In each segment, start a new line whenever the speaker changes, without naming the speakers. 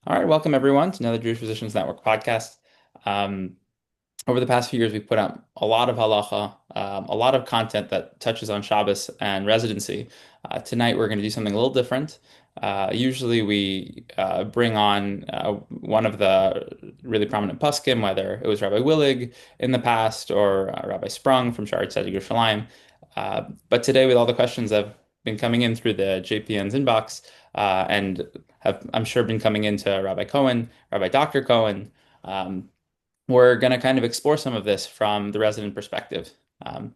All right, welcome everyone to another Jewish Physicians Network podcast. Um, Over the past few years, we've put out a lot of halacha, a lot of content that touches on Shabbos and residency. Tonight, we're going to do something a little different. Usually, we bring on one of the really prominent poskim, whether it was Rabbi Willig in the past or Rabbi Sprung from Sha'ar Tzedek Yerushalayim. But today, with all the questions that have been coming in through the JPN's inbox and have, I'm sure, been coming into Rabbi Cohen, Rabbi Dr. Cohen. We're going to kind of explore some of this from the resident perspective. Um,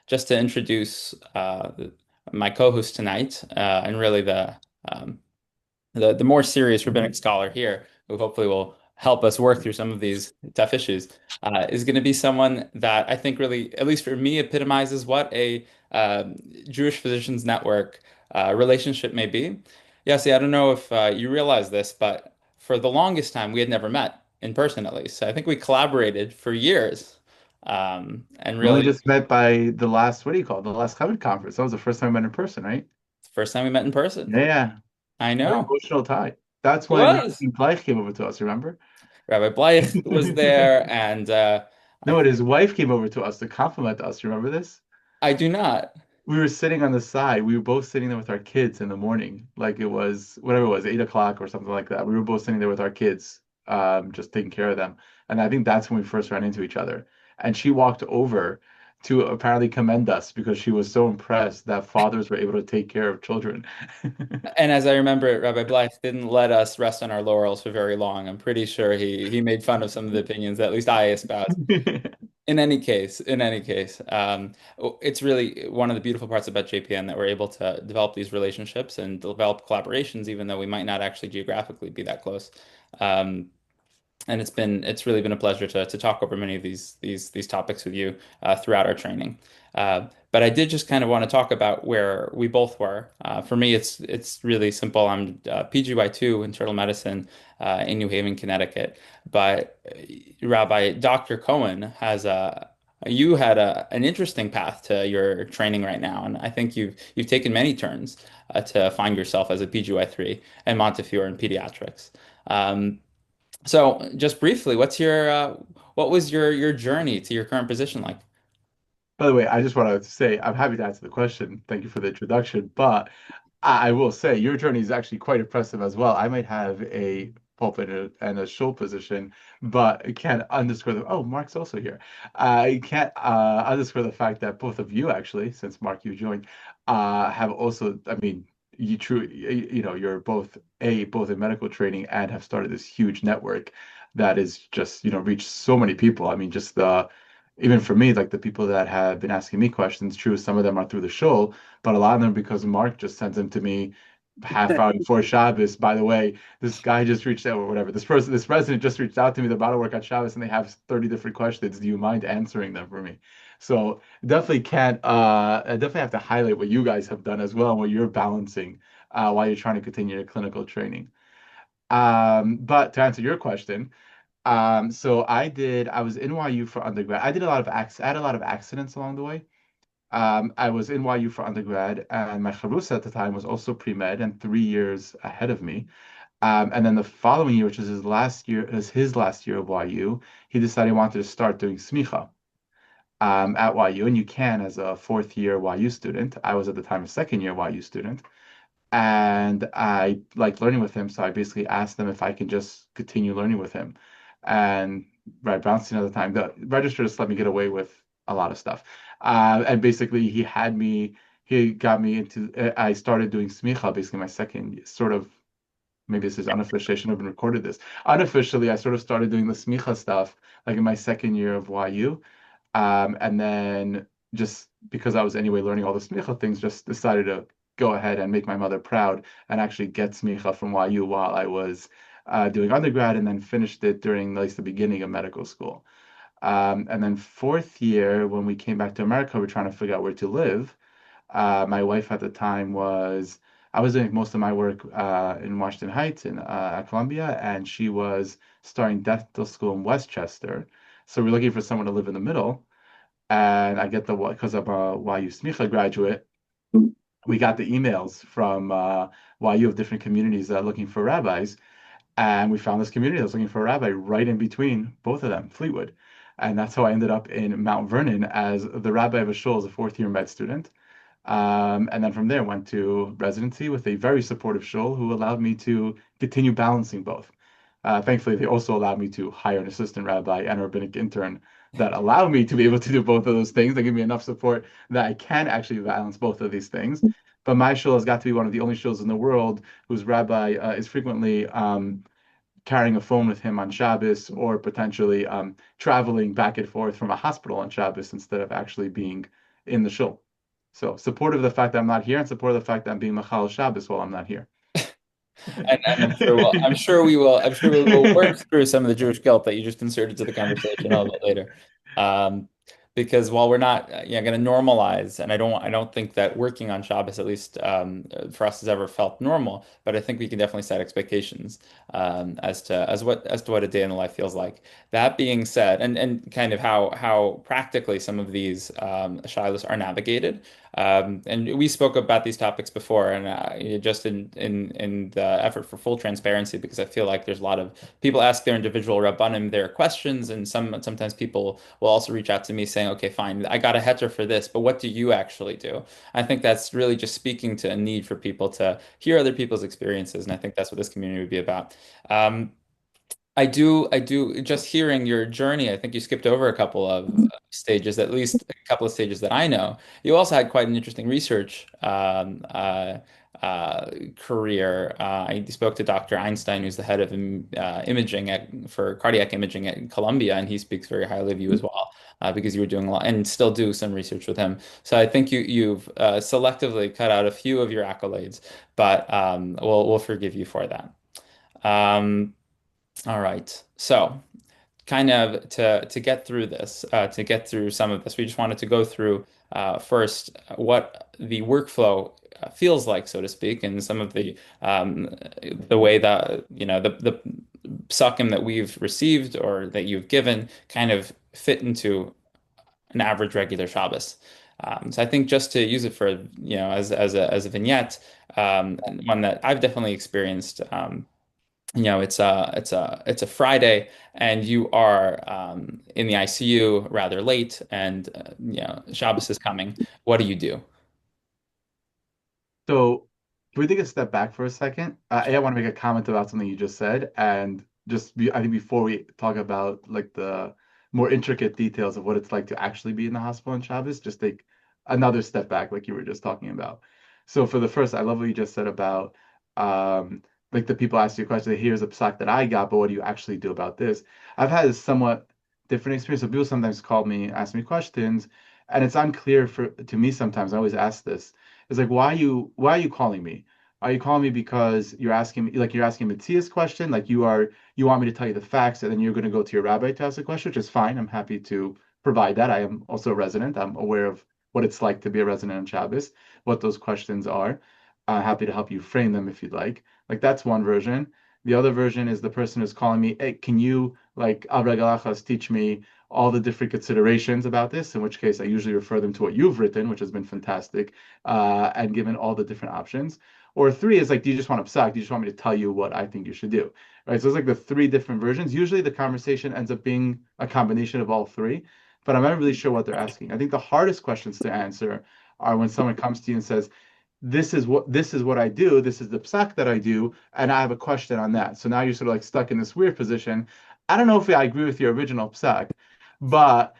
just to introduce my co-host tonight, and really um, the more serious rabbinic scholar here, who hopefully will help us work through some of these tough issues, is going to be someone that I think really, at least for me, epitomizes what a Jewish Physicians Network relationship may be. Yossi, I don't know if you realize this, but for the longest time, we had never met in person, at least. So I think we collaborated for years, and
We only
really,
just met by the last, what do you call it? The last COVID conference. That was the first time we met in person, right?
it's the first time we met in person.
Yeah, yeah.
I
What an
know.
emotional tie. That's
It
when
was.
Rabbi Bleich came over to us, remember?
Rabbi Blythe was there, and I
No, and his wife came over to us to compliment us. Remember this?
I do not.
We were sitting on the side. We were both sitting there with our kids in the morning, like it was whatever it was, 8 o'clock or something like that. We were both sitting there with our kids, just taking care of them. And I think that's when we first ran into each other. And she walked over to apparently commend us because she was so impressed that fathers were able to take care of children.
And as I remember it, Rabbi Blythe didn't let us rest on our laurels for very long. I'm pretty sure he made fun of some of the opinions that at least I espoused. In any case, it's really one of the beautiful parts about JPN that we're able to develop these relationships and develop collaborations, even though we might not actually geographically be that close. Um, and it's really been a pleasure to talk over many of these topics with you throughout our training. But I did just kind of want to talk about where we both were. For me, it's really simple. I'm PGY2 Internal Medicine in New Haven, Connecticut. But Rabbi Dr. Cohen has a you had an interesting path to your training right now, and I think you've taken many turns to find yourself as a PGY3 and Montefiore in pediatrics. Um, so just briefly, what was your journey to your current position like?
By the way, I just wanted to say I'm happy to answer the question. Thank you for the introduction. But I will say your journey is actually quite impressive as well. I might have a pulpit and a shul position, but I can't underscore the. Oh, Mark's also here. I can't underscore the fact that both of you actually, since Mark you joined, have also. I mean, you're both in medical training and have started this huge network that is just reached so many people. I mean, just the even for me, like the people that have been asking me questions, true, some of them are through the show, but a lot of them because Mark just sends them to me half hour before Shabbos. By the way, this guy just reached out or whatever. This resident just reached out to me about to work on Shabbos and they have 30 different questions. Do you mind answering them for me? So definitely can't I definitely have to highlight what you guys have done as well and what you're balancing while you're trying to continue your clinical training. But to answer your question, so I was in YU for undergrad. I had a lot of accidents along the way. I was in YU for undergrad, and my charusa at the time was also pre-med and 3 years ahead of me. And then the following year, which is his last year of YU, he decided he wanted to start doing smicha at YU, and you can as a fourth year YU student. I was at the time a second year YU student, and I liked learning with him, so I basically asked them if I can just continue learning with him. And right, Brownstein at the time, the register just let me get away with a lot of stuff. And basically, he got me into. I started doing smicha, basically my second sort of. Maybe this is unofficial. I shouldn't have been recorded this. Unofficially, I sort of started doing the smicha stuff like in my second year of YU. And then just because I was anyway learning all the smicha things, just decided to go ahead and make my mother proud and actually get smicha from YU while I was doing undergrad, and then finished it during at least the beginning of medical school. And then fourth year, when we came back to America, we're trying to figure out where to live. My wife at the time I was doing most of my work in Washington Heights at Columbia, and she was starting dental school in Westchester. So we're looking for someone to live in the middle. And I get because I'm a YU Smicha graduate, we got the emails from YU of different communities looking for rabbis. And we found this community that was looking for a rabbi right in between both of them, Fleetwood. And that's how I ended up in Mount Vernon as the rabbi of a shul as a fourth year med student. And then from there, went to residency with a very supportive shul who allowed me to continue balancing both. Thankfully, they also allowed me to hire an assistant rabbi and a rabbinic intern that allow me to be able to do both of those things. They give me enough support that I can actually balance both of these things. But my shul has got to be one of the only shuls in the world whose rabbi is frequently carrying a phone with him on Shabbos or potentially traveling back and forth from a hospital on Shabbos instead of actually being in the shul. So supportive of the fact that I'm not here and supportive of the fact that I'm being Machal Shabbos while I'm not here.
And I'm sure we will work through some of the Jewish guilt that you just inserted to the conversation a little bit later. Um, because while we're not going to normalize, and I don't think that working on Shabbos, at least for us, has ever felt normal, but I think we can definitely set expectations as to what a day in the life feels like. That being said, and kind of how practically some of these shilohs are navigated. And we spoke about these topics before, and just in the effort for full transparency, because I feel like there's a lot of people ask their individual rabbanim their questions, and sometimes people will also reach out to me saying, "Okay, fine, I got a heter for this, but what do you actually do?" I think that's really just speaking to a need for people to hear other people's experiences, and I think that's what this community would be about. Um, I do. Just hearing your journey, I think you skipped over a couple of stages, at least a couple of stages that I know. You also had quite an interesting research career. I spoke to Dr. Einstein, who's the head of imaging for cardiac imaging at Columbia, and he speaks very highly of you as well, because you were doing a lot and still do some research with him. So I think you've selectively cut out a few of your accolades, but we'll forgive you for that. Um, all right. So, kind of to get through this, to get through some of this, we just wanted to go through first what the workflow feels like, so to speak, and some of the way that the psukim that we've received or that you've given kind of fit into an average regular Shabbos. So I think just to use it for as a vignette, one that I've definitely experienced. It's a Friday and you are in the ICU rather late and Shabbos is coming. What do you do?
So, can we take a step back for a second? I want to make a comment about something you just said, and I think before we talk about like the more intricate details of what it's like to actually be in the hospital on Shabbos, just take another step back, like you were just talking about. So, for the first, I love what you just said about like the people ask you a question, here's a psak that I got, but what do you actually do about this? I've had a somewhat different experience. So people sometimes call me, ask me questions, and it's unclear to me sometimes. I always ask this. It's like, why are you calling me? Are you calling me because you're asking me like you're asking Matthias question? Like you want me to tell you the facts and then you're gonna go to your rabbi to ask a question, which is fine. I'm happy to provide that. I am also a resident. I'm aware of what it's like to be a resident on Shabbos, what those questions are. Happy to help you frame them if you'd like. Like that's one version. The other version is the person who's calling me, hey, can you like Al Regalachas teach me all the different considerations about this? In which case I usually refer them to what you've written, which has been fantastic, and given all the different options. Or three is like, do you just want to psak? Do you just want me to tell you what I think you should do? Right. So it's like the three different versions. Usually the conversation ends up being a combination of all three, but I'm not really sure what they're asking. I think the hardest questions to answer are when someone comes to you and says, this is what I do, this is the psak that I do, and I have a question on that. So now you're sort of like stuck in this weird position. I don't know if I agree with your original psak, but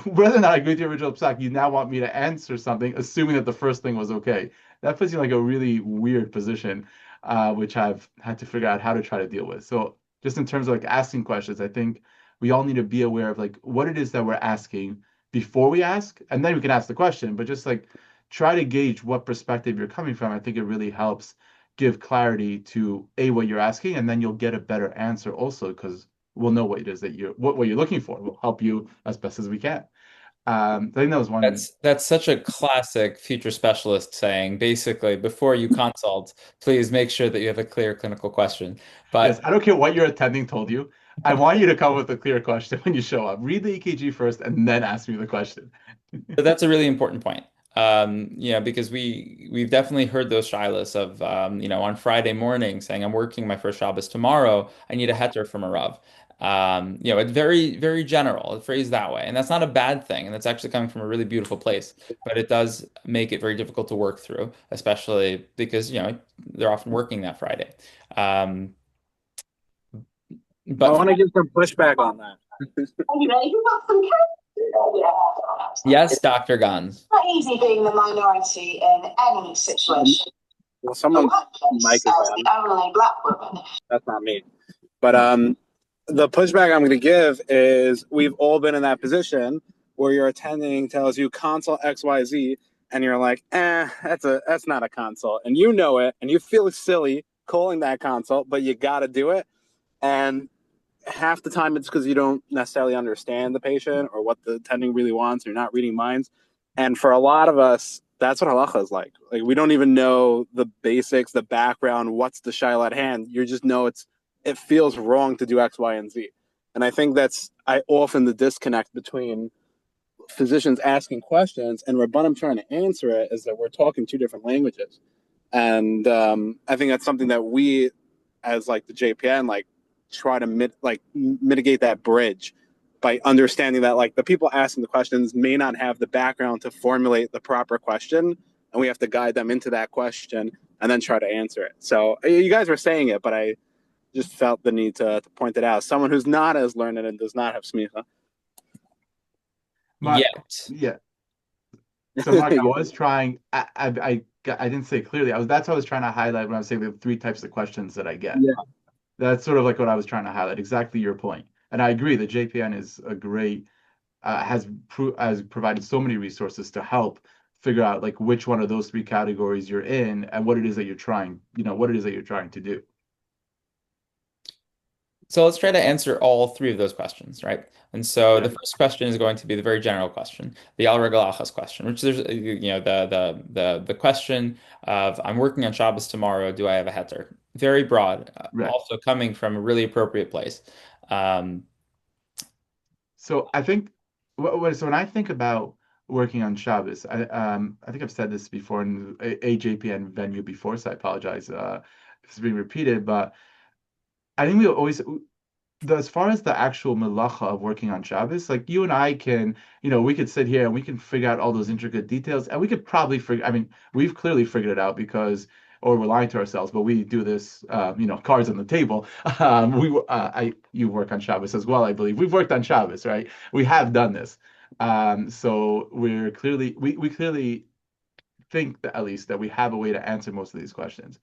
whether or not I agree with your original psak, you now want me to answer something, assuming that the first thing was okay. That puts you in like a really weird position, which I've had to figure out how to try to deal with. So just in terms of like asking questions, I think we all need to be aware of like what it is that we're asking before we ask, and then we can ask the question. But just like try to gauge what perspective you're coming from. I think it really helps give clarity to A, what you're asking, and then you'll get a better answer also because we'll know what it is that what you're looking for. We'll help you as best as we can. I think that was one.
That's such a classic future specialist saying, basically, before you consult, please make sure that you have a clear clinical question.
Yes,
But
I don't care what your attending told you. I want you to come with a clear question when you show up. Read the EKG first and then ask me the question.
But that's a really important point. Because we've definitely heard those shilas of on Friday morning saying I'm working my first Shabbos tomorrow. I need a heter from a rav. It's very very general, phrased that way, and that's not a bad thing, and that's actually coming from a really beautiful place. But it does make it very difficult to work through, especially because they're often working that Friday. Um,
I
but
want to give some pushback on that.
Are you ready? Who got some
yes, Dr. Gans.
not easy being the minority in any situation.
Well,
The
someone's mic
workplace
is
as
on.
the only black woman.
That's not me. But the pushback I'm going to give is we've all been in that position where your attending tells you consult XYZ, and you're like, that's not a consult, and you know it, and you feel silly calling that consult, but you got to do it, and half the time it's because you don't necessarily understand the patient or what the attending really wants. You're not reading minds. And for a lot of us, that's what halacha is like. Like, we don't even know the basics, the background, what's the shaila at hand. You just know it feels wrong to do X, Y, and Z. And I think that's often the disconnect between physicians asking questions and Rabbanim trying to answer it is that we're talking two different languages. And I think that's something that we, as like the JPN, like try to mitigate that bridge by understanding that like the people asking the questions may not have the background to formulate the proper question, and we have to guide them into that question and then try to answer it. So you guys were saying it, but I just felt the need to point it out. Someone who's not as learned and does not have smicha.
Yet.
Yeah. So Mark, I was trying. I didn't say it clearly. That's what I was trying to highlight when I was saying we have three types of questions that I get.
Yeah.
That's sort of like what I was trying to highlight. Exactly your point. And I agree that JPN is a great has provided so many resources to help figure out like which one of those three categories you're in and what it is that you're trying, what it is that you're trying to do.
So let's try to answer all three of those questions, right? And so
Yeah.
the first question is going to be the very general question, the al regalachas question, which there's the question of I'm working on Shabbos tomorrow, do I have a heter? Very broad,
Right.
also coming from a really appropriate place. Um,
So I think so when I think about working on Shabbos, I think I've said this before in a JPN venue before, so I apologize if it's being repeated, but I think we always as far as the actual melacha of working on Shabbos, like you and I can, we could sit here and we can figure out all those intricate details, and we could probably figure. I mean, we've clearly figured it out because, or we're lying to ourselves, but we do this, cards on the table. You work on Shabbos as well, I believe. We've worked on Shabbos, right? We have done this. So we clearly think that at least that we have a way to answer most of these questions.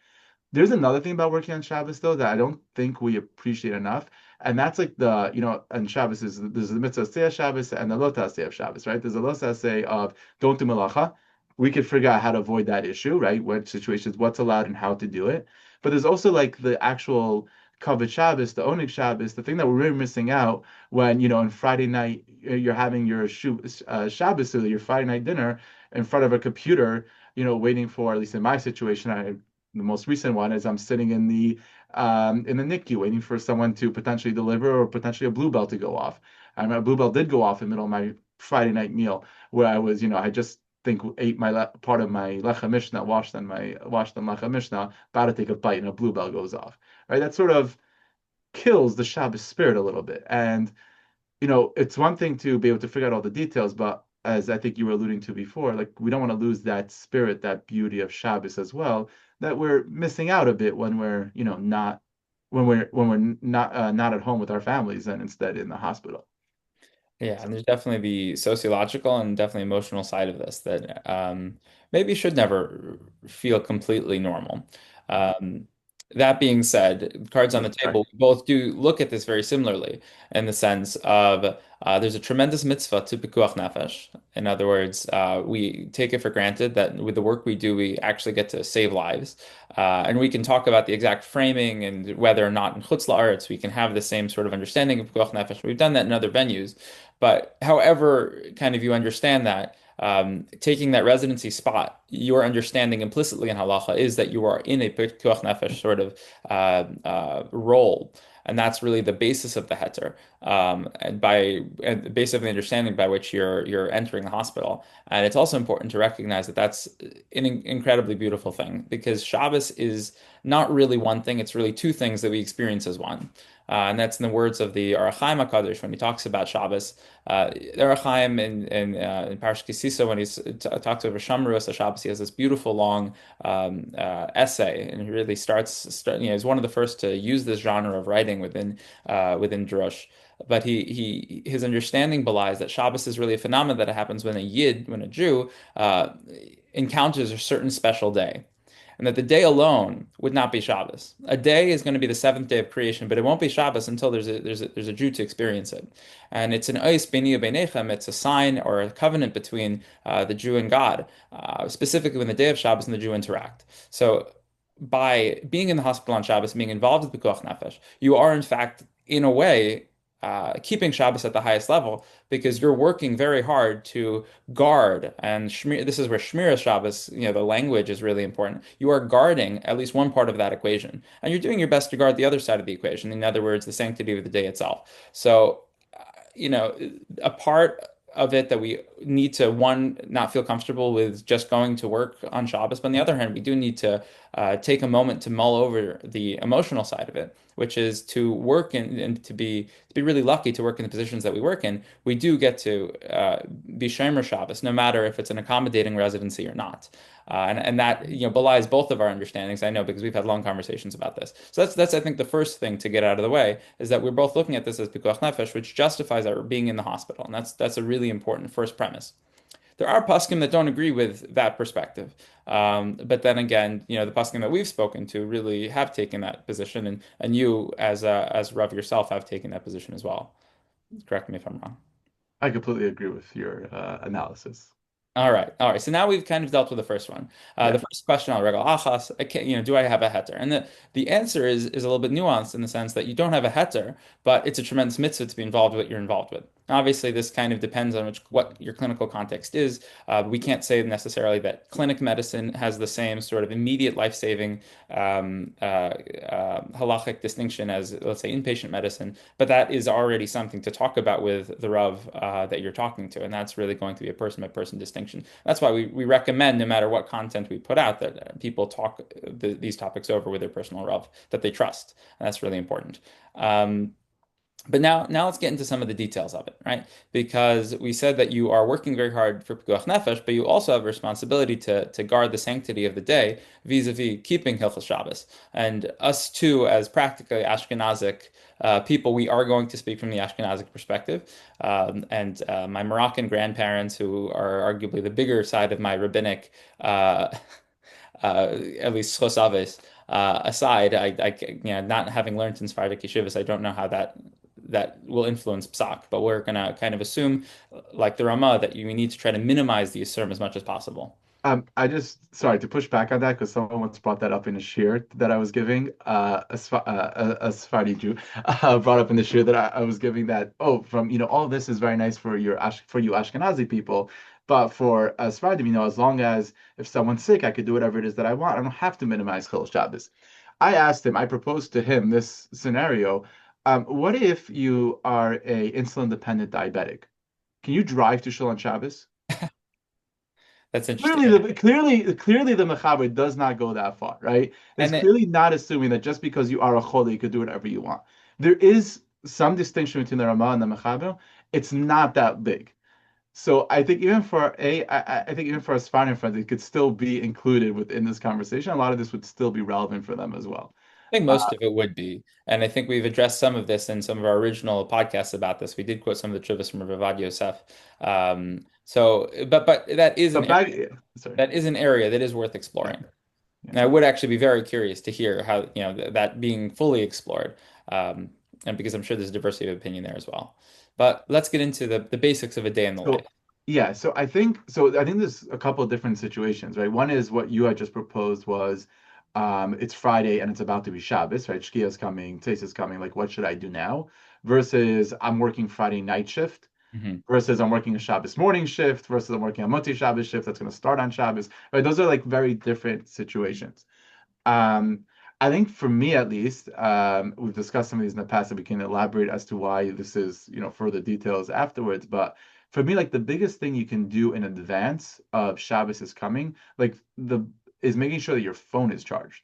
There's another thing about working on Shabbos though that I don't think we appreciate enough, and that's like on Shabbos there's the mitzvah say Shabbos and the lo say of Shabbos, right? There's a lo say of don't do melacha. We could figure out how to avoid that issue, right? What situations, what's allowed, and how to do it. But there's also like the actual kavod Shabbos, the oneg Shabbos, the thing that we're really missing out when on Friday night you're having your Shabbos, so your Friday night dinner in front of a computer, waiting for, at least in my situation, the most recent one is I'm sitting in the NICU waiting for someone to potentially deliver or potentially a bluebell to go off. I mean, a bluebell did go off in the middle of my Friday night meal where I was, I just think ate part of my lechem mishnah, washed on lechem mishnah, about to take a bite, and a bluebell goes off. Right, that sort of kills the Shabbos spirit a little bit. And it's one thing to be able to figure out all the details, but as I think you were alluding to before, like we don't want to lose that spirit, that beauty of Shabbos as well, that we're missing out a bit when we're, not not at home with our families and instead in the hospital.
Yeah, and there's definitely the sociological and definitely emotional side of this that maybe should never feel completely normal. Um, that being said, cards on the
Right.
table, we both do look at this very similarly in the sense of there's a tremendous mitzvah to pikuach nefesh. In other words, we take it for granted that with the work we do, we actually get to save lives. And we can talk about the exact framing and whether or not in chutz la'aretz we can have the same sort of understanding of pikuach nefesh. We've done that in other venues. But however, kind of you understand that, taking that residency spot, your understanding implicitly in halacha is that you are in a pikuach nefesh sort of role. And that's really the basis of the heter, and the basis of the understanding by which you're entering the hospital. And it's also important to recognize that that's an incredibly beautiful thing, because Shabbos is not really one thing; it's really two things that we experience as one. And that's in the words of the Orach Chaim HaKadosh when he talks about Shabbos. Orach Chaim in Parashat Kisisa, when he talks over Shamruos Shabbos, he has this beautiful long essay, and he really he's one of the first to use this genre of writing within Drush. But his understanding belies that Shabbos is really a phenomenon that happens when a Jew, encounters a certain special day. And that the day alone would not be Shabbos. A day is going to be the seventh day of creation, but it won't be Shabbos until there's a Jew to experience it. And it's an ois b'ni u'beinechem. It's a sign or a covenant between the Jew and God, specifically when the day of Shabbos and the Jew interact. So by being in the hospital on Shabbos, being involved with Pikuach Nefesh, you are in fact, in a way, keeping Shabbos at the highest level, because you're working very hard to guard and shmir. This is where Shmira Shabbos, the language is really important. You are guarding at least one part of that equation, and you're doing your best to guard the other side of the equation. In other words, the sanctity of the day itself. So, you know, a part of it that we need to, one, not feel comfortable with just going to work on Shabbos, but on the other hand, we do need to take a moment to mull over the emotional side of it, which is to work and to be really lucky to work in the positions that we work in. We do get to be Shomer Shabbos, no matter if it's an accommodating residency or not. And that belies both of our understandings. I know, because we've had long conversations about this. So that's I think the first thing to get out of the way, is that we're both looking at this as pikuach nefesh, which justifies our being in the hospital, and that's a really important first premise. There are poskim that don't agree with that perspective, but then again, the poskim that we've spoken to really have taken that position, and you as Rav yourself have taken that position as well. Correct me if I'm wrong.
I completely agree with your analysis.
All right, all right. So now we've kind of dealt with the first one. The
Yeah.
first question on regal achas, do I have a heter? And the answer is a little bit nuanced, in the sense that you don't have a heter, but it's a tremendous mitzvah to be involved with what you're involved with. Obviously, this kind of depends on what your clinical context is. We can't say necessarily that clinic medicine has the same sort of immediate life-saving halachic distinction as, let's say, inpatient medicine, but that is already something to talk about with the Rav that you're talking to, and that's really going to be a person-by-person distinction. That's why we recommend, no matter what content we put out, that people talk these topics over with their personal Rav that they trust, and that's really important. But now let's get into some of the details of it, right? Because we said that you are working very hard for Pikuach Nefesh, but you also have a responsibility to guard the sanctity of the day vis-a-vis keeping Hilchos Shabbos. And us too, as practically Ashkenazic people, we are going to speak from the Ashkenazic perspective. And my Moroccan grandparents, who are arguably the bigger side of my rabbinic, at least Chosaves, aside, not having learned in Sephardic yeshivas, I don't know how that will influence psak, but we're going to kind of assume, like the Rama, that you need to try to minimize the Yisurim as much as possible.
Sorry to push back on that, because someone once brought that up in a shir that I was giving. A Sephardi Jew brought up in the shir that I was giving, that, all this is very nice for you Ashkenazi people, but for Sephardim, as long as if someone's sick, I could do whatever it is that I want. I don't have to minimize Chil Shabbos. I proposed to him this scenario. What if you are a insulin-dependent diabetic? Can you drive to Shul on Shabbos?
That's interesting.
Clearly, the Mechaber does not go that far, right? It's clearly not assuming that just because you are a chole, you could do whatever you want. There is some distinction between the Rama and the Mechaber. It's not that big. So I think even for a Sephardian friend, it could still be included within this conversation. A lot of this would still be relevant for them as well.
I think most of it would be. And I think we've addressed some of this in some of our original podcasts about this. We did quote some of the chuvas from Rav Yosef. But that is an area that is worth exploring. Yeah. And I would actually be very curious to hear how, that being fully explored. And because I'm sure there's diversity of opinion there as well. But let's get into the basics of a day in the life.
Yeah, so I think there's a couple of different situations, right? One is what you had just proposed was, it's Friday and it's about to be Shabbos, right? Shkia is coming, Tais is coming. Like, what should I do now? Versus I'm working Friday night shift. Mm-hmm. Versus I'm working a Shabbos morning shift. Versus I'm working a Montefiore Shabbos shift that's going to start on Shabbos. Right? Those are like very different situations. I I think for me at least, we've discussed some of these in the past, and we can elaborate as to why this is, further details afterwards. But for me, like the biggest thing you can do in advance of Shabbos is coming, like the is making sure that your phone is charged.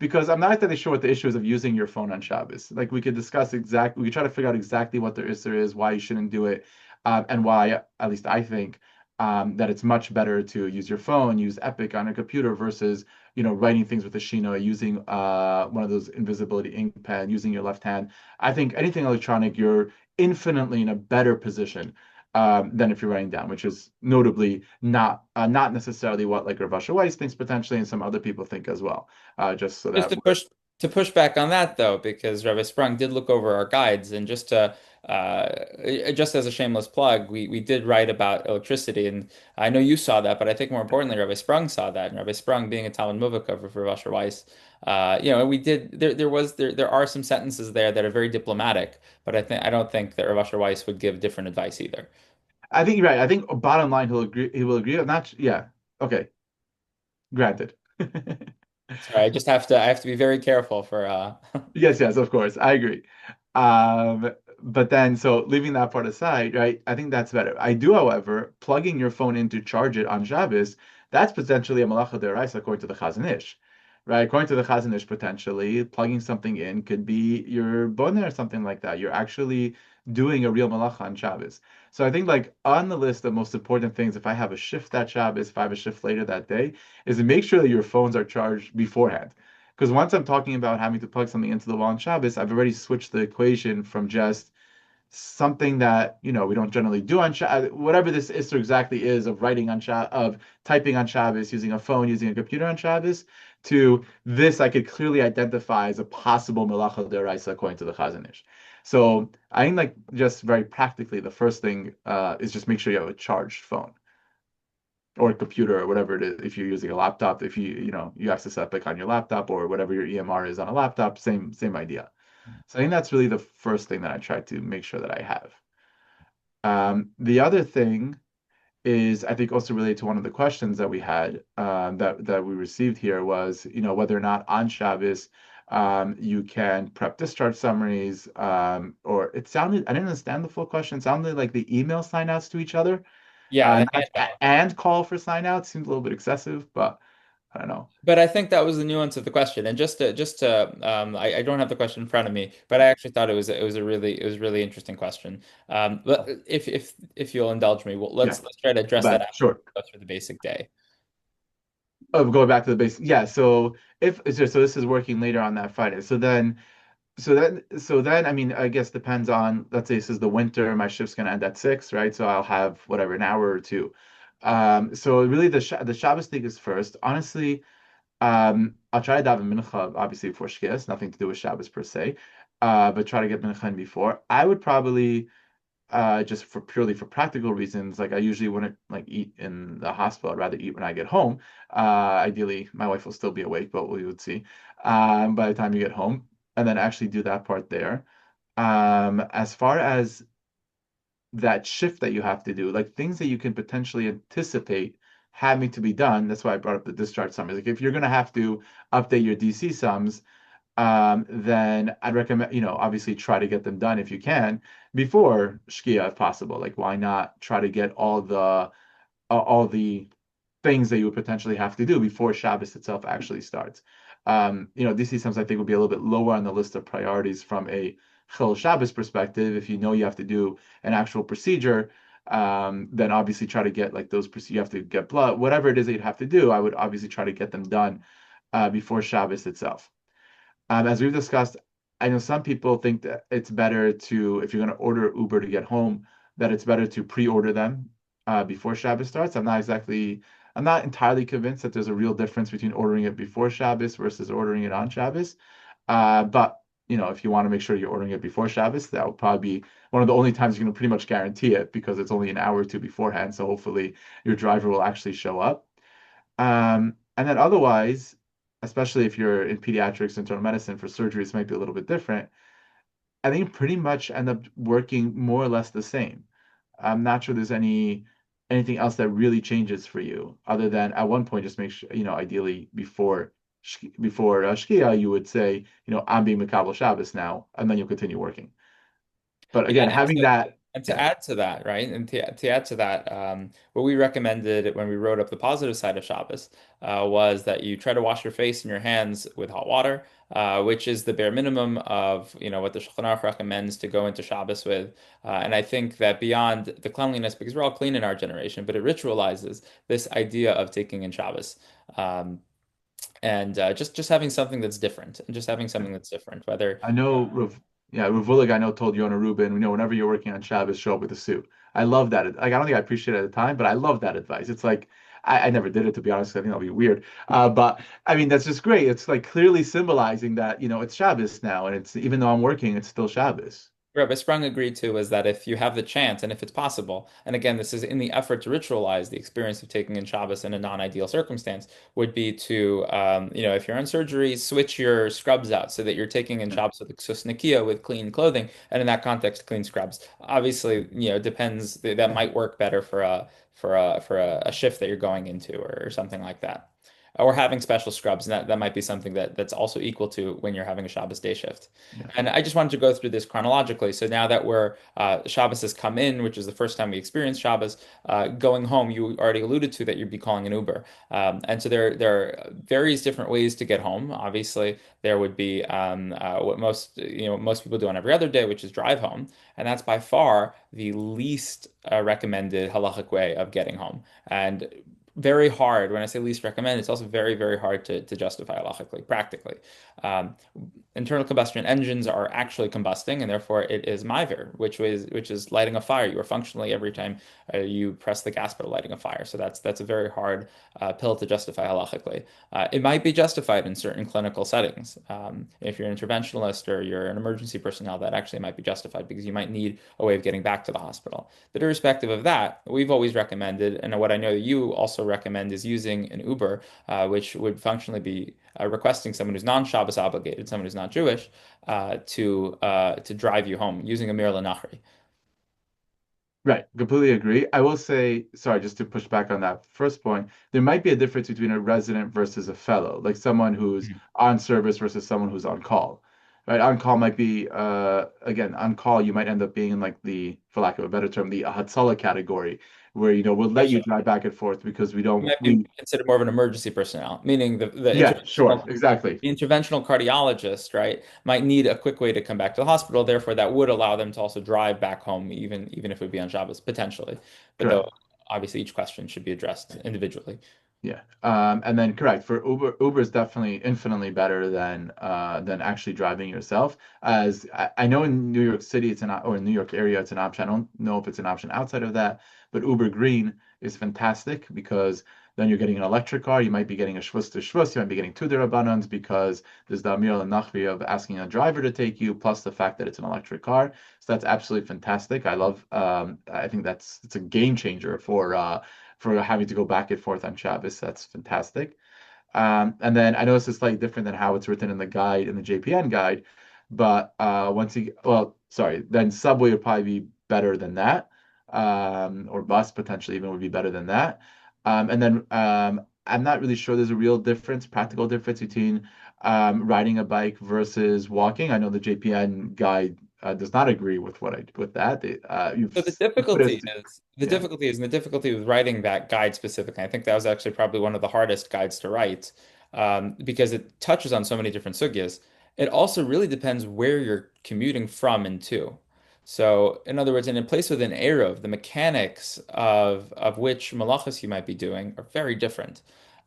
Because I'm not exactly sure what the issue is of using your phone on Shabbos. Like we could discuss exactly, we could try to figure out exactly what the issue is, why you shouldn't do it, and why, at least I think, that it's much better to use your phone, use Epic on a computer versus writing things with a Shino, using one of those invisibility ink pen, using your left hand. I think anything electronic, you're infinitely in a better position than if you're writing down, which is notably not necessarily what like Rav Asher Weiss thinks potentially, and some other people think as well. Just so
Just
that we're
to push back on that though, because Rabbi Sprung did look over our guides, and just as a shameless plug, we did write about electricity, and I know you saw that, but I think more importantly, Rabbi Sprung saw that, and Rabbi Sprung being a Talmud Muvak for Rav Asher Weiss, we did there are some sentences there that are very diplomatic, but I don't think that Rav Asher Weiss would give different advice either.
I think you're right. I think bottom line he'll agree. He will agree. I'm not. Yeah. Okay. Granted.
Sorry, I have to be very careful for
Yes, yes, of course. I agree. Um, but then, so leaving that part aside, right? I think that's better. I do, however, plugging your phone in to charge it on Shabbos, that's potentially a malacha deraisa according to the Chazon Ish, right? According to the Chazon Ish, potentially plugging something in could be your boner or something like that. You're actually doing a real malacha on Shabbos. So I think like on the list of most important things, if I have a shift that Shabbos, if I have a shift later that day, is to make sure that your phones are charged beforehand. Because once I'm talking about having to plug something into the wall on Shabbos, I've already switched the equation from just something that we don't generally do on Shabbos, whatever this issue exactly is of writing on Shabbos, of typing on Shabbos, using a phone, using a computer on Shabbos, to this I could clearly identify as a possible melacha deraisa according to the Chazon Ish. So I think like just very practically, the first thing is just make sure you have a charged phone or a computer or whatever it is. If you're using a laptop, if you access Epic on your laptop or whatever your EMR is on a laptop, same idea. So I think that's really the first thing that I try to make sure that I have. The other thing is I think also related to one of the questions that we had that we received here was whether or not on Shabbos you can prep discharge summaries, or it sounded, I didn't understand the full question. It sounded like the email signouts to each other,
yeah, the
not,
handout.
and call for signouts seems a little bit excessive, but I don't know.
But I think that was the nuance of the question. And I don't have the question in front of me, but I actually thought it was a really interesting question. But if you'll indulge me, well,
Yeah,
let's try to address that
but
after
sure.
we go through the basic day.
Going back to the base, yeah. So if so, this is working later on that Friday. So then, I mean, I guess depends on. Let's say this is the winter. My shift's gonna end at 6, right? So I'll have whatever an hour or two. So really, the Shabbos thing is first. Honestly, I'll try to daven mincha obviously before Shkias. Nothing to do with Shabbos per se. But try to get mincha in before. I would probably just for purely for practical reasons, like I usually wouldn't like eat in the hospital. I'd rather eat when I get home. Ideally, my wife will still be awake, but we would see by the time you get home, and then actually do that part there. As far as that shift that you have to do, like things that you can potentially anticipate having to be done. That's why I brought up the discharge sums. Like if you're gonna have to update your DC sums, then I'd recommend, obviously try to get them done if you can before Shkia if possible. Like, why not try to get all the things that you would potentially have to do before Shabbos itself actually starts. DC sums I think would be a little bit lower on the list of priorities from a Chil Shabbos perspective. If you know you have to do an actual procedure, then obviously try to get like those you have to get blood, whatever it is that you'd have to do. I would obviously try to get them done before Shabbos itself. As we've discussed, I know some people think that it's better to, if you're going to order Uber to get home, that it's better to pre-order them before Shabbos starts. I'm not entirely convinced that there's a real difference between ordering it before Shabbos versus ordering it on Shabbos. But if you want to make sure you're ordering it before Shabbos, that will probably be one of the only times you can pretty much guarantee it because it's only an hour or two beforehand. So hopefully your driver will actually show up. And then otherwise, especially if you're in pediatrics, internal medicine for surgeries, might be a little bit different. I think pretty much end up working more or less the same. I'm not sure there's anything else that really changes for you other than at one point just make sure, ideally before Shkia, you would say, I'm being Makabel Shabbos now, and then you'll continue working. But
Yeah,
again, having that,
and to
yeah,
add to that, right? And to add to that, what we recommended when we wrote up the positive side of Shabbos was that you try to wash your face and your hands with hot water, which is the bare minimum of, what the Shulchan Aruch recommends to go into Shabbos with. And I think that beyond the cleanliness, because we're all clean in our generation, but it ritualizes this idea of taking in Shabbos. Um, and just having something that's different, and just having something that's different, whether
I know, Rav Willig, I know told Yonah Rubin, whenever you're working on Shabbos, show up with a suit. I love that. Like, I don't think I appreciate it at the time, but I love that advice. It's like, I never did it, to be honest. 'Cause I think that'll be weird. But I mean, that's just great. It's like clearly symbolizing that, it's Shabbos now. And it's, even though I'm working, it's still Shabbos.
Rabbi Sprung agreed to is that if you have the chance and if it's possible, and again, this is in the effort to ritualize the experience of taking in Shabbos in a non-ideal circumstance, would be to, if you're in surgery, switch your scrubs out so that you're taking in
Yeah.
Shabbos with susnikia with clean clothing, and in that context, clean scrubs. Obviously, it depends. That might work better for a shift that you're going into or something like that. Or having special scrubs, and that might be something that's also equal to when you're having a Shabbos day shift.
Yeah.
And I just wanted to go through this chronologically. So now that Shabbos has come in, which is the first time we experienced Shabbos, going home, you already alluded to that you'd be calling an Uber. And so there are various different ways to get home. Obviously, there would be what most people do on every other day, which is drive home, and that's by far the least recommended halachic way of getting home. And very hard. When I say least recommend, it's also very, very hard to justify halachically, practically. Um, Internal combustion engines are actually combusting, and therefore it is maiver, which is lighting a fire. You are functionally every time you press the gas pedal lighting a fire. So that's a very hard pill to justify halachically. It might be justified in certain clinical settings. If you're an interventionalist or you're an emergency personnel, that actually might be justified because you might need a way of getting back to the hospital. But irrespective of that, we've always recommended, and what I know that you also recommend is using an Uber, which would functionally be requesting someone who's non-Shabbos obligated, someone who's not Jewish, to drive you home using a Mir Nachri.
Right, completely agree. I will say, sorry, just to push back on that first point, there might be a difference between a resident versus a fellow, like someone who's on service versus someone who's on call. Right, on call might be, again, on call, you might end up being in like for lack of a better term, the Hatzalah category, where, we'll let you drive back and forth because
You might be considered more of an emergency personnel, meaning
yeah, sure, exactly.
the interventional cardiologist, right, might need a quick way to come back to the hospital. Therefore, that would allow them to also drive back home, even if it would be on Shabbos, potentially. But
Correct.
though, obviously, each question should be addressed individually.
Yeah. And then correct for Uber is definitely infinitely better than actually driving yourself. As I know in New York City it's or in New York area it's an option. I don't know if it's an option outside of that, but Uber Green is fantastic because then you're getting an electric car. You might be getting a shvus to shvus. You might be getting two derabanans because there's the Amir al-Nachri of asking a driver to take you, plus the fact that it's an electric car. So that's absolutely fantastic. I love. I think it's a game changer for having to go back and forth on Shabbos. That's fantastic. And then I know this is slightly different than how it's written in the guide, in the JPN guide, but well, sorry, then Subway would probably be better than that, or bus potentially even would be better than that. And then I'm not really sure there's a real difference, practical difference between riding a bike versus walking. I know the JPN guide does not agree with with that.
So the
You put
difficulty
it,
is the
yeah.
difficulty is and the difficulty with writing that guide specifically. I think that was actually probably one of the hardest guides to write because it touches on so many different sugyas. It also really depends where you're commuting from and to. So, in other words, in a place with an Eruv, the mechanics of which malachas you might be doing are very different.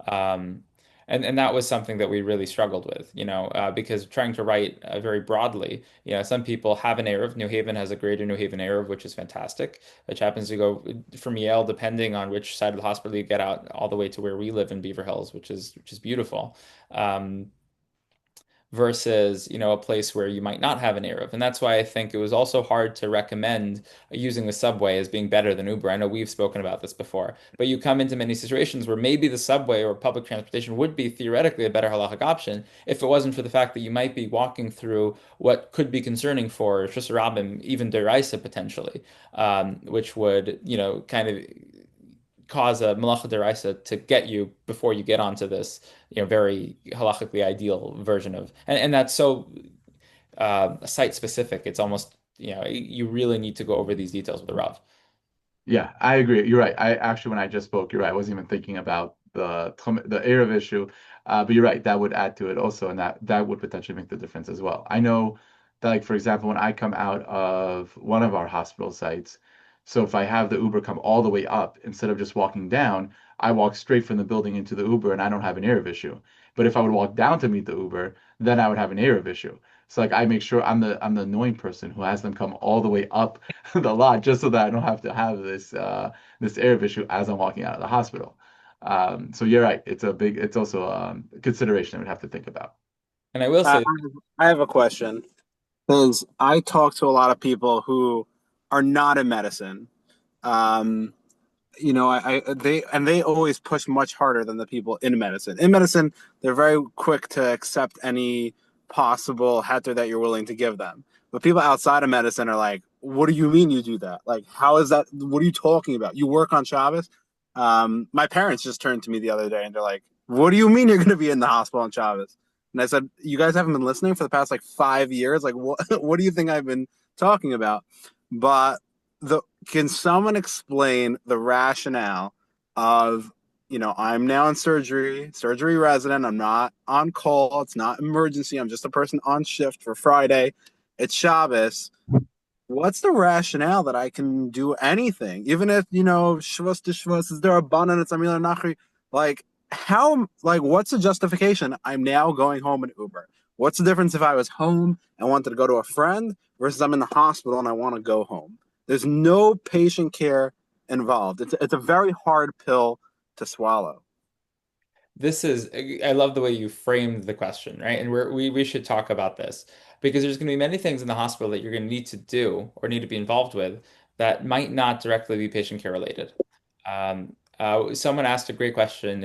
Um, and that was something that we really struggled with, because trying to write very broadly, some people have an Eruv. New Haven has a greater New Haven Eruv, which is fantastic, which happens to go from Yale, depending on which side of the hospital you get out, all the way to where we live in Beaver Hills, which is beautiful. Versus, a place where you might not have an Eruv. And that's why I think it was also hard to recommend using the subway as being better than Uber. I know we've spoken about this before, but you come into many situations where maybe the subway or public transportation would be theoretically a better halachic option if it wasn't for the fact that you might be walking through what could be concerning for Shus Rabim, even Deraisa potentially, which would, kind of cause a malacha deraisa to get you before you get onto this, very halachically ideal version of, and that's so site specific. It's almost, you really need to go over these details with the Rav.
Yeah, I agree. You're right. I actually, when I just spoke, you're right. I wasn't even thinking about the Arab issue, but you're right. That would add to it also, and that would potentially make the difference as well. I know that, like for example, when I come out of one of our hospital sites, so if I have the Uber come all the way up instead of just walking down, I walk straight from the building into the Uber, and I don't have an Arab issue. But if I would walk down to meet the Uber, then I would have an Arab issue. So like I make sure I'm the annoying person who has them come all the way up the lot just so that I don't have to have this Arab issue as I'm walking out of the hospital. So you're right. It's also a consideration I would have to think about.
And I will
I
say,
I have a question because I talk to a lot of people who are not in medicine. Um, they always push much harder than the people in medicine. In medicine, they're very quick to accept any possible heter that you're willing to give them. But people outside of medicine are like, "What do you mean you do that? Like, how is that? What are you talking about? You work on Shabbos?" My parents just turned to me the other day and they're like, "What do you mean you're going to be in the hospital on Shabbos?" And I said, "You guys haven't been listening for the past like 5 years. Like, what? What do you think I've been talking about?" But the can someone explain the rationale of, I'm now in surgery resident. I'm not on call. It's not emergency. I'm just a person on shift for Friday. It's Shabbos. What's the rationale that I can do anything, even if Shavuos to Shavuos is there a bun and it's a milah nachri? Like what's the justification? I'm now going home in Uber. What's the difference if I was home and wanted to go to a friend versus I'm in the hospital and I want to go home? There's no patient care involved. It's a very hard pill to swallow.
I love the way you framed the question, right? And we should talk about this because there's going to be many things in the hospital that you're going to need to do or need to be involved with that might not directly be patient care related. Someone asked a great question,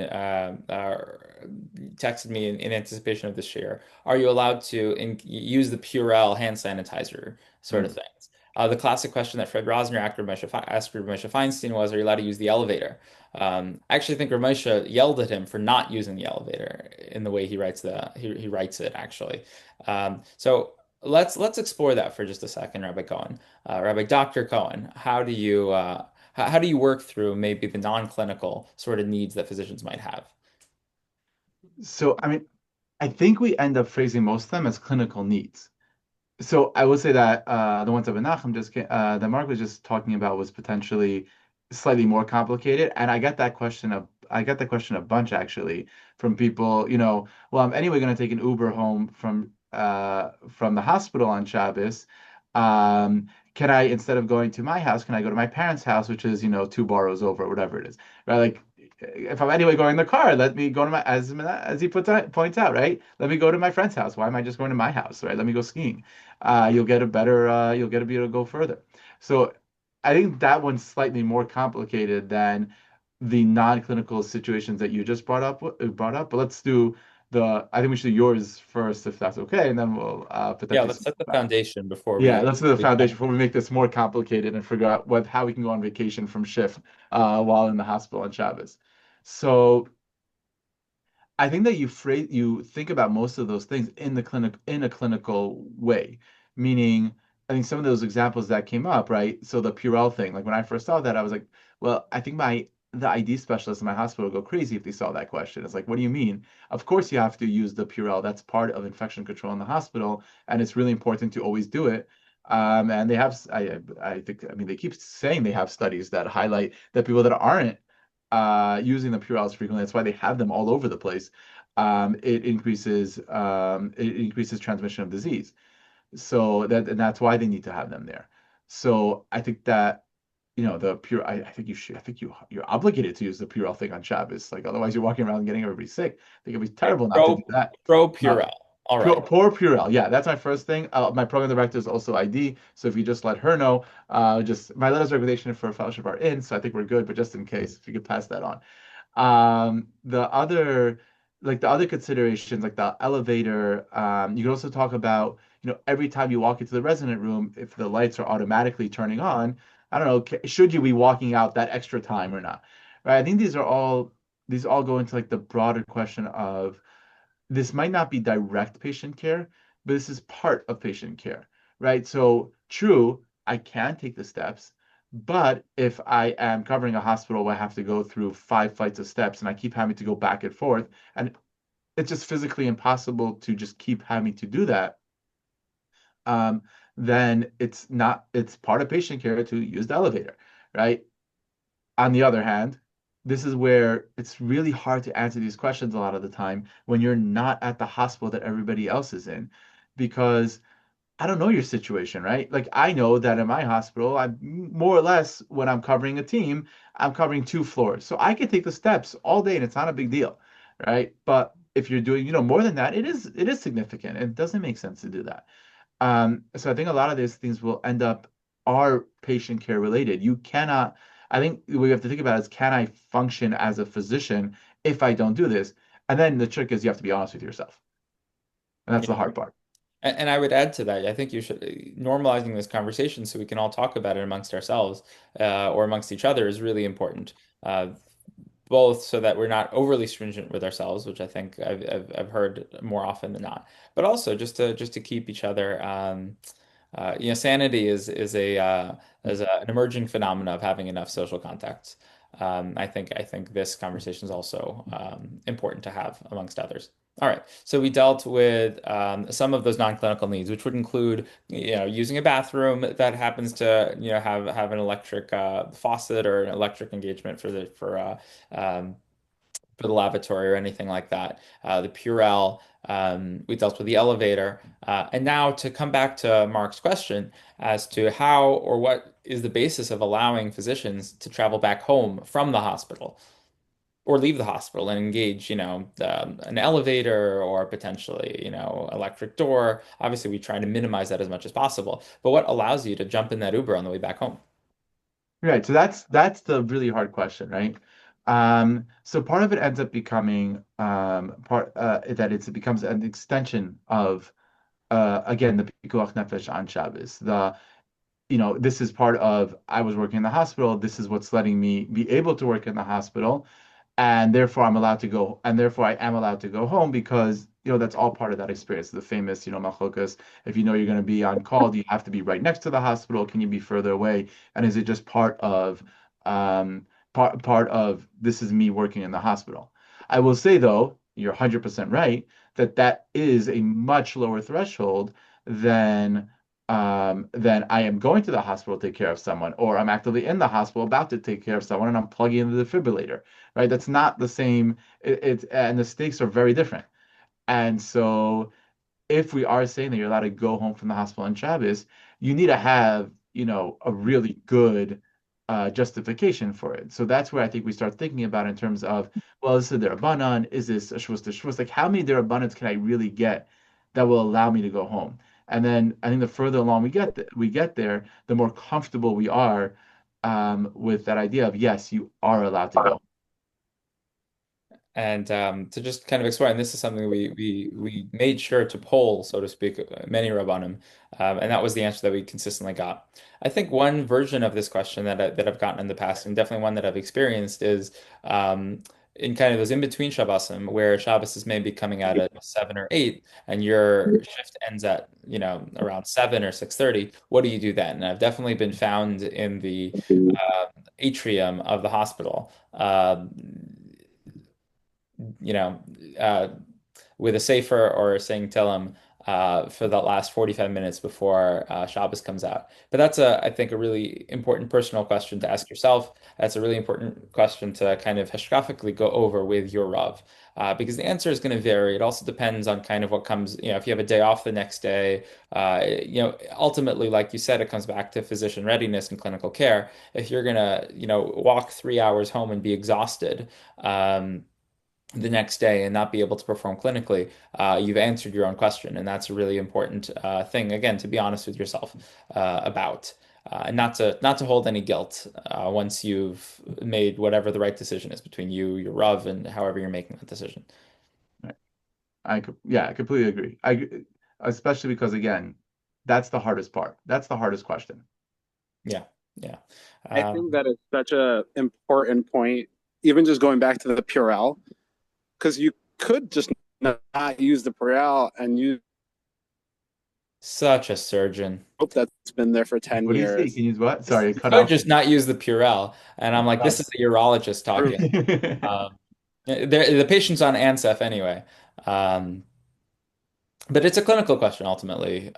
texted me in anticipation of this share. Are you allowed to use the Purell hand sanitizer sort of
Mm.
things? The classic question that Fred Rosner asked Ramesha Feinstein was, are you allowed to use the elevator? I actually think Ramesha yelled at him for not using the elevator in the way he writes it actually. So let's explore that for just a second, Rabbi Cohen. Rabbi Dr. Cohen, how do you work through maybe the non-clinical sort of needs that physicians might have?
So I mean, I think we end up phrasing most of them as clinical needs. So I will say that the ones that that Mark was just talking about was potentially slightly more complicated, and I get that question a bunch actually from people. Well, I'm anyway going to take an Uber home from the hospital on Shabbos. Can I, instead of going to my house, can I go to my parents' house, which is two boroughs over, whatever it is, right? Like if I'm anyway going in the car, let me go to my as he points out, right? Let me go to my friend's house. Why am I just going to my house, right? Let me go skiing. You'll get to be able to go further. So I think that one's slightly more complicated than the non-clinical situations that you just brought up. But I think we should do yours first, if that's okay, and then we'll
Yeah,
potentially
let's
switch
set the
back.
foundation before
Yeah,
we
let's do the
we
foundation
jump.
before we make this more complicated and figure out how we can go on vacation from shift while in the hospital on Shabbos. So I think that you think about most of those things in the clinic in a clinical way, meaning I think some of those examples that came up, right? So the Purell thing, like when I first saw that, I was like, well, I think the ID specialist in my hospital would go crazy if they saw that question. It's like, what do you mean? Of course you have to use the Purell. That's part of infection control in the hospital, and it's really important to always do it. And they have, I think, I mean, they keep saying they have studies that highlight that people that aren't using the Purells frequently. That's why they have them all over the place. It increases transmission of disease. And that's why they need to have them there. So I think that the pure. I think you should. I think you're obligated to use the Purell thing on Shabbos. Like otherwise, you're walking around getting everybody sick. I think it'd be
Okay,
terrible not to do that.
pro
Uh,
Purell. All
Pure,
right.
poor Purell. Yeah, that's my first thing. My program director is also ID, so if you just let her know, just my letters of recommendation for fellowship are in, so I think we're good. But just in case, if you could pass that on. The other considerations, like the elevator, you can also talk about, every time you walk into the resident room, if the lights are automatically turning on, I don't know, should you be walking out that extra time or not? right? I think these all go into like the broader question of this might not be direct patient care, but this is part of patient care, right? So true, I can take the steps, but if I am covering a hospital where I have to go through 5 flights of steps and I keep having to go back and forth, and it's just physically impossible to just keep having to do that, um, then it's part of patient care to use the elevator, right? On the other hand, this is where it's really hard to answer these questions a lot of the time when you're not at the hospital that everybody else is in, because I don't know your situation, right? Like I know that in my hospital, I'm more or less when I'm covering a team, I'm covering 2 floors. So I can take the steps all day and it's not a big deal, right? But if you're doing, more than that, it is significant. It doesn't make sense to do that. So I think a lot of these things will end up are patient care related. You cannot, I think what you have to think about is can I function as a physician if I don't do this? And then the trick is you have to be honest with yourself. And that's
Yeah.
the hard part.
And I would add to that, I think you should normalizing this conversation so we can all talk about it amongst ourselves or amongst each other is really important. Uh, Both so that we're not overly stringent with ourselves, which I think I've heard more often than not, but also just to keep each other. Sanity is an emerging phenomena of having enough social contacts. I think this conversation is also important to have amongst others. All right, so we dealt with some of those non-clinical needs, which would include, using a bathroom that happens to, have an electric faucet or an electric engagement um, for the lavatory or anything like that. The Purell, we dealt with the elevator. And now to come back to Mark's question as to how or what is the basis of allowing physicians to travel back home from the hospital or leave the hospital and engage, an elevator or potentially, electric door. Obviously, we try to minimize that as much as possible. But what allows you to jump in that Uber on the way back home?
Right. So that's the really hard question, right? So part of it ends up becoming part that it becomes an extension of again the pikuach nefesh on Shabbos. This is part of I was working in the hospital. This is what's letting me be able to work in the hospital, and therefore I am allowed to go home because that's all part of that experience. The famous machlokas. If you know you're going to be on call, do you have to be right next to the hospital? Can you be further away? And is it just part of this is me working in the hospital? I will say though, you're 100% right that is a much lower threshold than then I am going to the hospital to take care of someone, or I'm actively in the hospital about to take care of someone, and I'm plugging in the defibrillator, right? That's not the same. And the stakes are very different. And so if we are saying that you're allowed to go home from the hospital on Shabbos, you need to have, a really good justification for it. So that's where I think we start thinking about in terms of, well, is this a derabanan? Is this a shvus to shvus? Like, how many derabanans can I really get that will allow me to go home? And then I think the further along we get there, the more comfortable we are with that idea of yes, you are allowed to go.
And to just kind of explore, and this is something we made sure to poll, so to speak, many Rabbanim, and that was the answer that we consistently got. I think one version of this question that I've gotten in the past, and definitely one that I've experienced, is in kind of those in between Shabbosim, where Shabbos is maybe coming out at 7 or 8, and your shift ends at around 7 or 6:30. What do you do then? And I've definitely been found in the atrium of the hospital. You know, uh, with a sefer or saying Tehillim for the last 45 minutes before Shabbos comes out. But that's I think, a really important personal question to ask yourself. That's a really important question to kind of hashkafically go over with your Rav. Because the answer is going to vary. It also depends on kind of what comes, if you have a day off the next day, ultimately, like you said, it comes back to physician readiness and clinical care. If you're going to, walk 3 hours home and be exhausted, the next day and not be able to perform clinically, you've answered your own question. And that's a really important thing, again, to be honest with yourself about. And not to hold any guilt once you've made whatever the right decision is between you, your Rav, and however you're making that decision.
Right. Yeah, I completely agree. Especially because again, that's the hardest part. That's the hardest question.
Yeah, yeah.
I think that is such a important point even just going back to the Purell, because you could just not use the Purell and use
Such a surgeon.
hope that's been there for 10
What do you say? You
years.
can use what? Sorry, it
You
cut
could
out.
just not use the Purell. And I'm like, this is
Oh.
a urologist talking. Um, the patient's on Ansef anyway. Um, but it's a clinical question ultimately,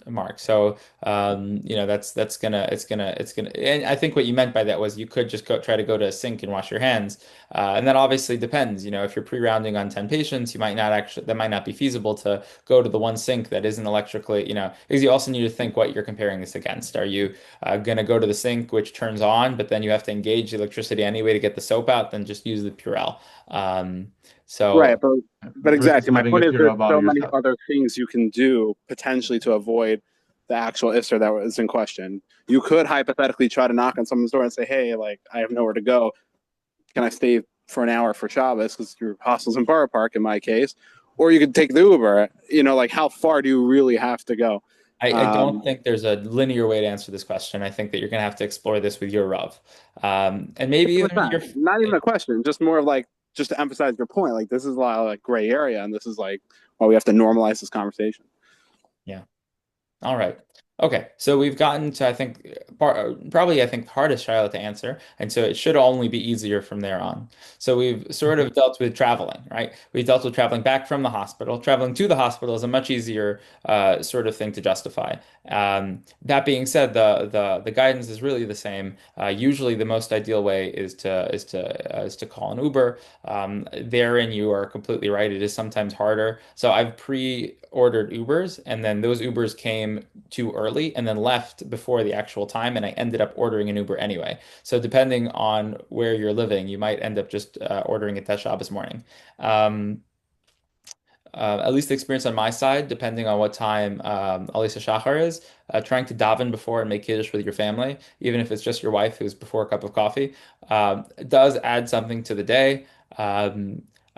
Mark. So that's gonna it's gonna. And I think what you meant by that was you could just try to go to a sink and wash your hands, and that obviously depends. If you're pre-rounding on 10 patients, you might not actually that might not be feasible to go to the one sink that isn't electrically. Because you also need to think what you're comparing this against. Are you gonna go to the sink which turns on, but then you have to engage the electricity anyway to get the soap out? Then just use the Purell. Um,
Right,
so.
but
Versus
exactly. My
having a
point is there's
Purell bottle
so many
yourself.
other things you can do potentially to avoid the actual ISR that was in question. You could hypothetically try to knock on someone's door and say, "Hey, like I have nowhere to go. Can I stay for an hour for Shabbos?" Because your hostel's in Borough Park, in my case. Or you could take the Uber. Like how far do you really have to go?
I don't
Um,
think there's a linear way to answer this question. I think that you're going to have to explore this with your Rav. And maybe even your,
Not even a question, just more of like just to emphasize your point. Like this is a lot of like gray area, and this is like why we have to normalize this conversation.
yeah. All right. Okay. So we've gotten to, I think, probably, I think, the hardest Shiloh to answer. And so it should only be easier from there on. So we've sort of dealt with traveling, right? We've dealt with traveling back from the hospital. Traveling to the hospital is a much easier sort of thing to justify. That being said, the guidance is really the same. Usually, the most ideal way is to call an Uber. Therein, you are completely right. It is sometimes harder. So I've pre-ordered Ubers, and then those Ubers came too early and then left before the actual time, and I ended up ordering an Uber anyway. So depending on where you're living, you might end up just ordering it that Shabbos morning. Um, at least the experience on my side, depending on what time Alisa Shachar is, trying to daven before and make kiddush with your family, even if it's just your wife who's before a cup of coffee, does add something to the day.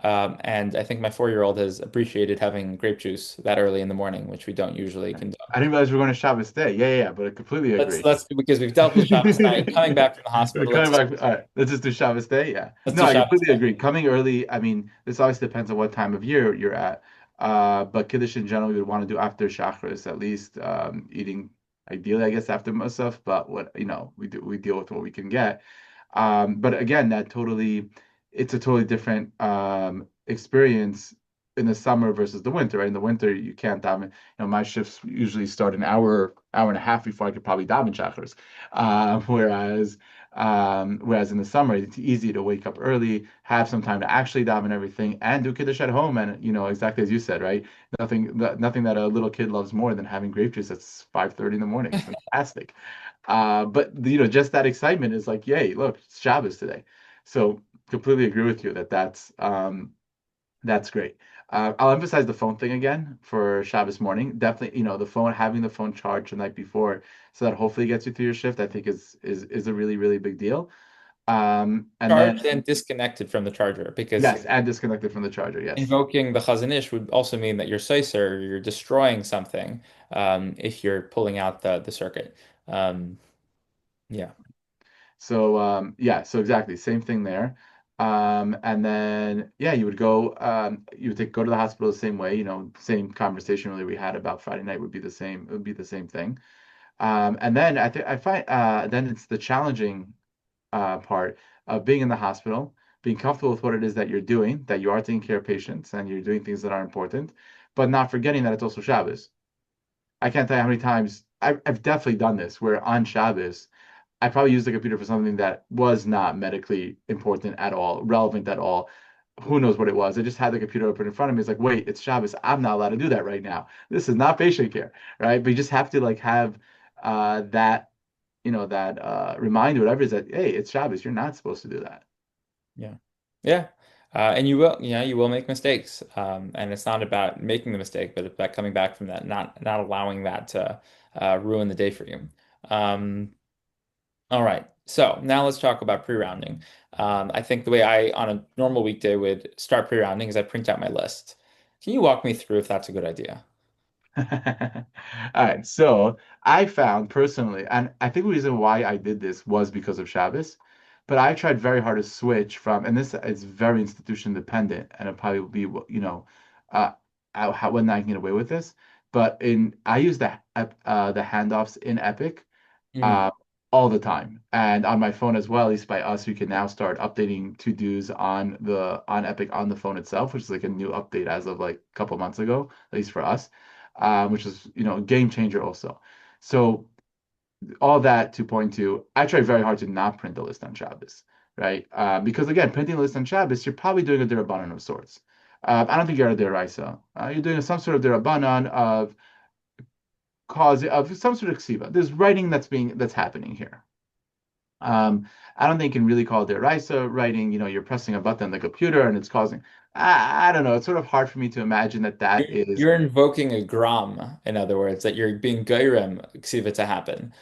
Um, and I think my 4-year-old has appreciated having grape juice that early in the morning, which we don't usually condone.
I didn't realize we were going to Shabbos Day. Yeah, but I completely
Let's
agree.
let's because we've dealt with Shabbos night, coming back from the
We're
hospital.
coming back. All right, let's just do Shabbos Day. Yeah.
Let's
No,
do
I
Shabbos
completely
day.
agree. Coming early, I mean, this obviously depends on what time of year you're at. But Kiddush in general, we would want to do after Shacharis, at least eating ideally, I guess, after Musaf. But we deal with what we can get. But again, it's a totally different experience in the summer versus the winter, right? In the winter, you can't daven. My shifts usually start an hour and a half before I could probably daven Shacharis. Whereas in the summer, it's easy to wake up early, have some time to actually daven everything, and do kiddush at home. And exactly as you said, right? Nothing that a little kid loves more than having grape juice at 5:30 in the morning. It's fantastic. But just that excitement is like, yay, look, it's Shabbos today. So completely agree with you that's great. I'll emphasize the phone thing again for Shabbos morning. Definitely, having the phone charged the night before so that hopefully gets you through your shift, I think is a really, really big deal. And then
Charged and disconnected from the charger, because
yes, and disconnected from the charger. Yes.
invoking the Chazon Ish would also mean that you're Seiser, you're destroying something, if you're pulling out the circuit. Um, yeah.
So yeah, so exactly same thing there. And then yeah, you would go to the hospital the same way, same conversation really we had about Friday night would be the same, it would be the same thing. And then I think I find then it's the challenging part of being in the hospital, being comfortable with what it is that you're doing, that you are taking care of patients and you're doing things that are important, but not forgetting that it's also Shabbos. I can't tell you how many times I've definitely done this where on Shabbos I probably used the computer for something that was not medically important at all, relevant at all. Who knows what it was? I just had the computer open in front of me. It's like, wait, it's Shabbos. I'm not allowed to do that right now. This is not patient care, right? But you just have to like have that, that reminder, whatever is that, hey, it's Shabbos. You're not supposed to do that.
Yeah. Yeah. And you will make mistakes. And it's not about making the mistake, but about coming back from that, not allowing that to ruin the day for you. Um, all right. So now let's talk about pre-rounding. I think the way I, on a normal weekday, would start pre-rounding is I print out my list. Can you walk me through if that's a good idea?
All right. So I found personally, and I think the reason why I did this was because of Shabbos, But I tried very hard to switch from, and this is very institution dependent, and it probably will be, uh, when I can get away with this. But I use the handoffs in Epic
Mhm.
uh, all the time, and on my phone as well. At least by us, we can now start updating to-dos on Epic on the phone itself, which is like a new update as of like a couple months ago, at least for us, which is a game changer also. So all that to point to, I try very hard to not print the list on Shabbos, right? Because again, printing the list on Shabbos, you're probably doing a derabanan of sorts. I don't think you're a deraisa. You're doing some sort of derabanan of some sort of ksiva. There's writing that's happening here. I don't think you can really call it deraisa writing. You're pressing a button on the computer and it's causing. I don't know. It's sort of hard for me to imagine that is.
You're invoking a gram, in other words, that you're being goyrem ksiva to happen,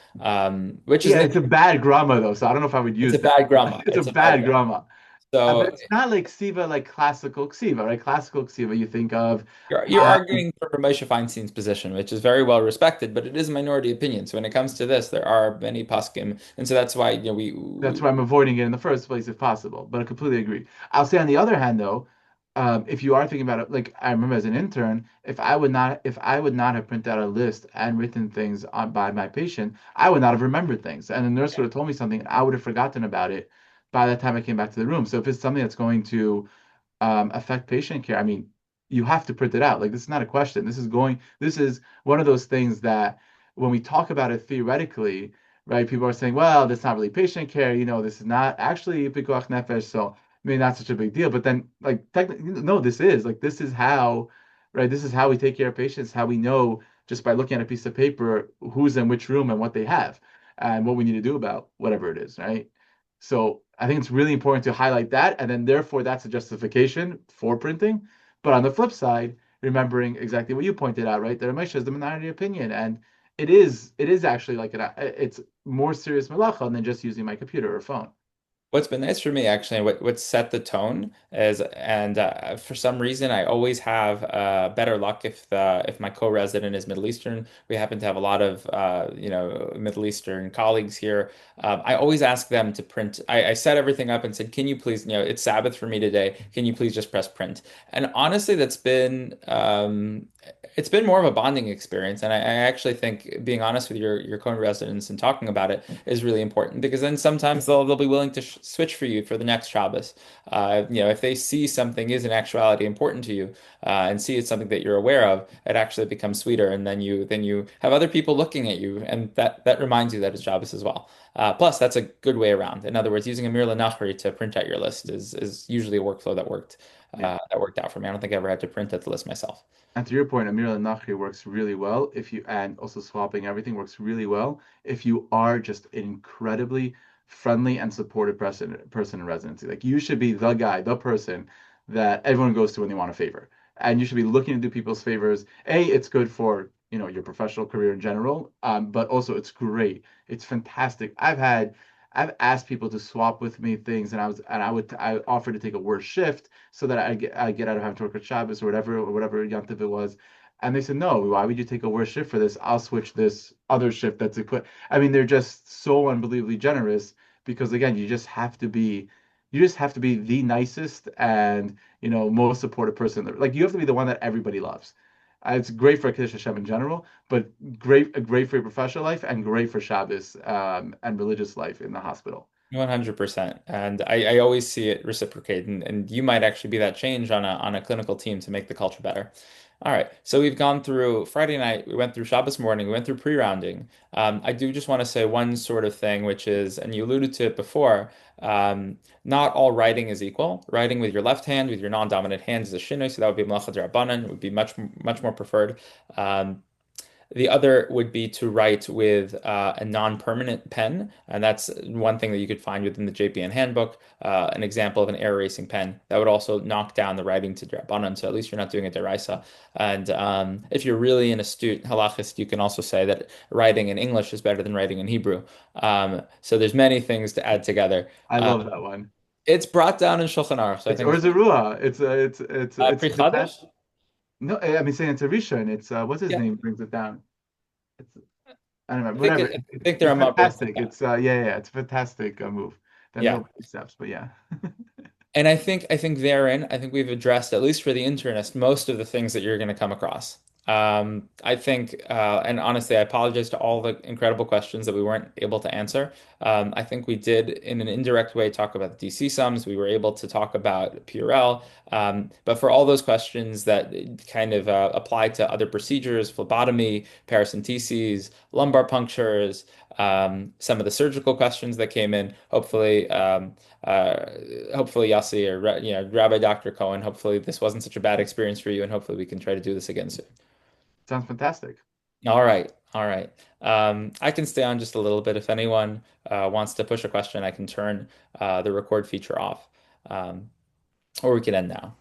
which is
Yeah,
an
it's a bad grammar though, so I don't know if I would
it's a
use that.
bad grama.
It's a
It's a bad
bad
grama.
grammar. But
So
it's not like ksiva, like classical ksiva, right? Classical ksiva, you think of.
you're
Um,
arguing for Moshe Feinstein's position, which is very well respected, but it is a minority opinion. So when it comes to this, there are many poskim, and so that's why
that's why I'm avoiding it in the first place if possible. But I completely agree. I'll say on the other hand, though, if you are thinking about it, like I remember as an intern, if I would not have printed out a list and written things on by my patient, I would not have remembered things. And the nurse would have told me something, and I would have forgotten about it by the time I came back to the room. So if it's something that's going to affect patient care, I mean, you have to print it out. Like this is not a question. This is one of those things that when we talk about it theoretically, right, people are saying, well, that's not really patient care. This is not actually pikuach nefesh, so maybe not such a big deal. But then, like, technically, no, this is how, right, this is how we take care of patients, how we know just by looking at a piece of paper who's in which room and what they have and what we need to do about whatever it is, right? So I think it's really important to highlight that, and then therefore that's a justification for printing. But on the flip side, remembering exactly what you pointed out, right? That Ramesh is the minority opinion, and it is actually like it's more serious malacha than just using my computer or phone.
What's been nice for me actually, and what set the tone is, and for some reason, I always have better luck if my co-resident is Middle Eastern. We happen to have a lot of Middle Eastern colleagues here. I always ask them to print. I set everything up and said, "Can you please, it's Sabbath for me today. Can you please just press print?" And honestly, it's been more of a bonding experience, and I actually think being honest with your co-residents and talking about it is really important because then sometimes they'll be willing to switch for you for the next Shabbos. If they see something is in actuality important to you and see it's something that you're aware of, it actually becomes sweeter, and then you have other people looking at you, and that reminds you that it's Shabbos as well. Plus, that's a good way around. In other words, using a Mirla Nachri to print out your list is usually a workflow
Yeah.
that worked out for me. I don't think I ever had to print out the list myself.
And to your point, Amir al-Nakhri works really well and also swapping everything works really well if you are just an incredibly friendly and supportive person in residency. Like you should be the guy, the person that everyone goes to when they want a favor. And you should be looking to do people's favors. It's good for, your professional career in general, but also it's great. It's fantastic. I've asked people to swap with me things, and I offered to take a worse shift so that I get out of having to work at Shabbos or whatever Yantiv it was. And they said, no, why would you take a worse shift for this? I'll switch this other shift that's equipped. I mean, they're just so unbelievably generous because again, you just have to be the nicest and most supportive person. Like you have to be the one that everybody loves. It's great for Kiddush Hashem in general, but great for your professional life and great for Shabbos and religious life in the hospital.
100%. And I always see it reciprocate. And you might actually be that change on a clinical team to make the culture better. All right. So we've gone through Friday night, we went through Shabbos morning, we went through pre-rounding. I do just want to say one sort of thing, which is, and you alluded to it before, not all writing is equal. Writing with your left hand, with your non-dominant hand is a shinoi, so that would be malacha d'rabbanan. It would be much more preferred. The other would be to write with a non-permanent pen, and that's one thing that you could find within the JPN handbook, an example of an air erasing pen that would also knock down the writing to drabanan, so at least you're not doing a deraisa. And if you're really an astute halachist, you can also say that writing in English is better than writing in Hebrew. So there's many things to add together.
I
Uh,
love that one.
it's brought down in Shulchan Aruch, so I
It's
think
or
it's
Zerua. It's
Pri
fantastic.
Chadash?
No, I mean saying it's a Rishon. It's what's his
Yeah,
name brings it down. It's I don't know,
I think
whatever.
I think
It's
their Amma brings it
fantastic.
down.
It's yeah, it's a fantastic move. Then there
Yeah.
will be steps, but yeah.
And I think therein, I think we've addressed, at least for the internist, most of the things that you're going to come across. I think, and honestly, I apologize to all the incredible questions that we weren't able to answer. I think we did, in an indirect way, talk about the DC sums. We were able to talk about PRL. But for all those questions that kind of apply to other procedures, phlebotomy, paracenteses, lumbar punctures, some of the surgical questions that came in, uh, hopefully Yossi or Rabbi Dr. Cohen, hopefully this wasn't such a bad experience for you, and hopefully we can try to do this again soon.
Sounds fantastic.
All right, all right. I can stay on just a little bit. If anyone wants to push a question, I can turn the record feature off, or we can end now.